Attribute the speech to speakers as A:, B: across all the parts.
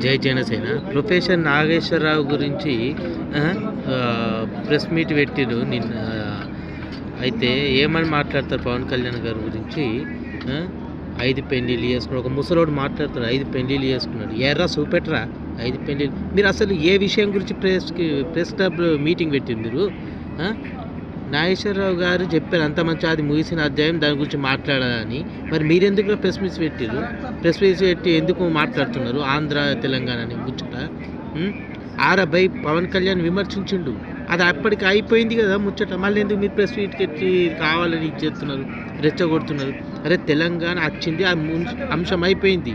A: జై జనసేన ప్రొఫెసర్ నాగేశ్వరరావు గురించి press meet పెట్టిరు నిన్న. అయితే ఏమని మాట్లాడతారు పవన్ కళ్యాణ్ గారి గురించి? 5 పెళ్ళిళ్ళు చేసుకున్నాడు. ఒక ముసలోడు మాట్లాడతాడు, 5 పెళ్ళిళ్ళు చేసుకున్నాడు. ఎర్రా చూపెట్టరా 5 పెళ్ళిళ్ళు. మీరు అసలు ఏ విషయం గురించి ప్రెస్ క్లబ్ మీటింగ్ పెట్టింది మీరు? నాగేశ్వరరావు గారు చెప్పారు అంత మంచి అది ముగిసిన అధ్యాయం, దాని గురించి మాట్లాడాలని. మరి మీరెందుకు ప్రెస్ మీట్స్ పెట్టారు? ప్రెస్ మీట్స్ పెట్టి ఎందుకు మాట్లాడుతున్నారు? ఆంధ్ర తెలంగాణ అని ముచ్చట. ఆరబై పవన్ కళ్యాణ్ విమర్శించిండు, అది అప్పటికి అయిపోయింది కదా ముచ్చట. మళ్ళీ ఎందుకు మీరు ప్రెస్ మీట్కి ఎట్టి కావాలని ఇచ్చేస్తున్నారు, రెచ్చగొడుతున్నారు? అరే తెలంగాణ వచ్చింది, ఆ అంశం అయిపోయింది.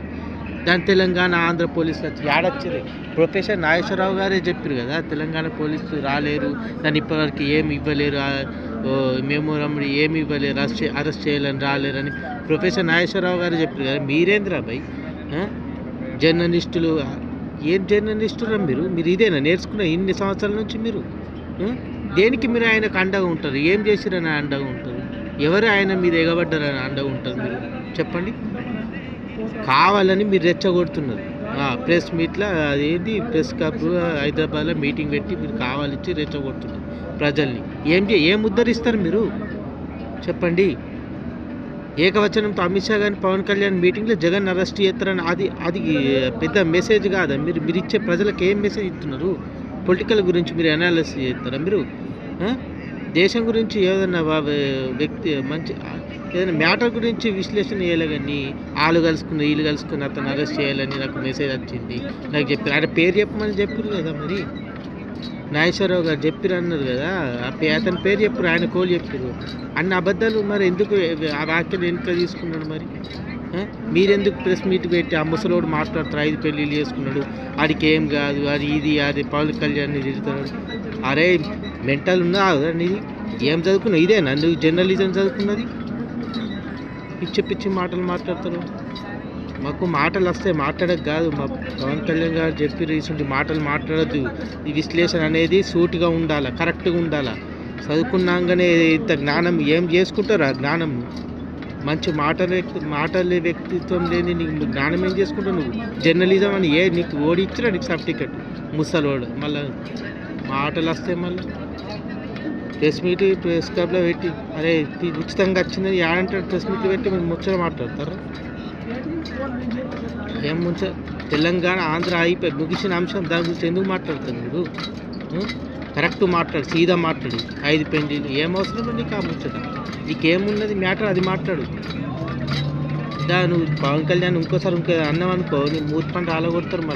A: దాని తెలంగాణ ఆంధ్ర పోలీసులు వచ్చి ఆడొచ్చారు. ప్రొఫెసర్ నాగేశ్వరరావు గారే చెప్పారు కదా, తెలంగాణ పోలీసులు రాలేరు, దాన్ని ఇప్పటివరకు ఏమి ఇవ్వలేరు, మెమోరం ఏమి ఇవ్వలేరు, అరెస్ట్ చేయాలని రాలేరని ప్రొఫెసర్ నాగేశ్వరరావు గారు చెప్పారు కదా. మీరేంద్రా భయ్ జర్నలిస్టులు? ఏం జర్నలిస్టురా మీరు? ఇదేనా నేర్చుకున్న ఇన్ని సంవత్సరాల నుంచి మీరు? దేనికి మీరు ఆయనకు అండగా ఉంటారు? ఏం చేసిరని అండగా ఉంటారు? ఎవరు ఆయన మీద ఎగబడ్డారని అండగా ఉంటారు మీరు? చెప్పండి. కావాలని మీరు రెచ్చగొడుతున్నారు. ప్రెస్ మీట్లో అదేంటి ప్రెస్ క్లబ్ హైదరాబాద్లో మీటింగ్ పెట్టి మీరు కావాలిచ్చి రెచ్చగొడుతున్నారు ప్రజల్ని. ఏం ఉద్ధరిస్తారు మీరు? చెప్పండి. ఏకవచనంతో అమిత్ షా గారిని పవన్ కళ్యాణ్ మీటింగ్లో జగన్ అరెస్ట్ చేస్తారని అది పెద్ద మెసేజ్ కాదా? మీరు ఇచ్చే ప్రజలకు ఏం మెసేజ్ ఇస్తున్నారు? పొలిటికల్ గురించి మీరు అనాలిసిస్ చేస్తారా మీరు? దేశం గురించి ఏదైనా వ్యక్తి మంచి ఏదైనా మ్యాటర్ గురించి విశ్లేషణ చేయాలి కానీ వీళ్ళు కలుసుకుని అతను అరెస్ట్ చేయాలని నాకు మెసేజ్ వచ్చింది నాకు చెప్పారు. ఆయన పేరు చెప్పమని చెప్పారు కదా. మరి నాగేశ్వరరావు గారు చెప్పారు అన్నారు కదా, అతని పేరు చెప్పారు, ఆయన కోలు చెప్పారు. అన్ని అబద్ధాలు మరి ఎందుకు ఆ వ్యాఖ్యలు వెనుక తీసుకున్నాడు? మరి మీరెందుకు ప్రెస్ మీట్ పెట్టి ఆ ముసలోడు మాట్లాడతారు, 5 పెళ్ళిళ్ళు చేసుకున్నాడు, వాడికి ఏం కాదు, అది పవన్ కళ్యాణ్ తిరుగుతున్నాడు. అరే మెంటల్ ఉందా నీది? ఏం చదువుకున్నావు? ఇదేనా నువ్వు జర్నలిజం చదువుకున్నది? పిచ్చి మాటలు మాట్లాడతారు. మాకు మాటలు వస్తే మాట్లాడక కాదు, మా పవన్ కళ్యాణ్ గారు చెప్పి రీసెంట్ మాటలు మాట్లాడద్దు. ఈ విశ్లేషణ అనేది సూటిగా ఉండాలి, కరెక్ట్గా ఉండాలి. చదువుకున్నాగానే ఇంత జ్ఞానం ఏం చేసుకుంటారు? ఆ జ్ఞానం మంచి మాటలే వ్యక్తిత్వం లేని నీకు జ్ఞానం ఏం చేసుకుంటావు నువ్వు? జర్నలిజం అని నీకు ఓడిచ్చినా నీకు సర్టిఫికెట్ ముసలోడు. మళ్ళీ మాటలు వస్తే మళ్ళీ ప్రెస్ క్లబ్లో పెట్టి అరే ఉచితంగా వచ్చిందని ఏడంటాడు? ప్రెస్ మీట్లు పెట్టి మీరు ముచ్చట మాట్లాడతారు. ఏం తెలంగాణ ఆంధ్ర అయిపోయి ముగిసిన అంశం, దాని గురించి ఎందుకు మాట్లాడతారు మీరు? కరెక్ట్ మాట్లాడు, సీదా మాట్లాడు. 5 పెళ్ళిళ్ళు ఏం అవసరం నీకు? ఆ ముచ్చట నీకేమున్నది మ్యాటర్ అది మాట్లాడు. నువ్వు పవన్ కళ్యాణ్ ఇంకోసారి అన్నావు అనుకో, నీ మూతి పంట ఆలగొడతారు.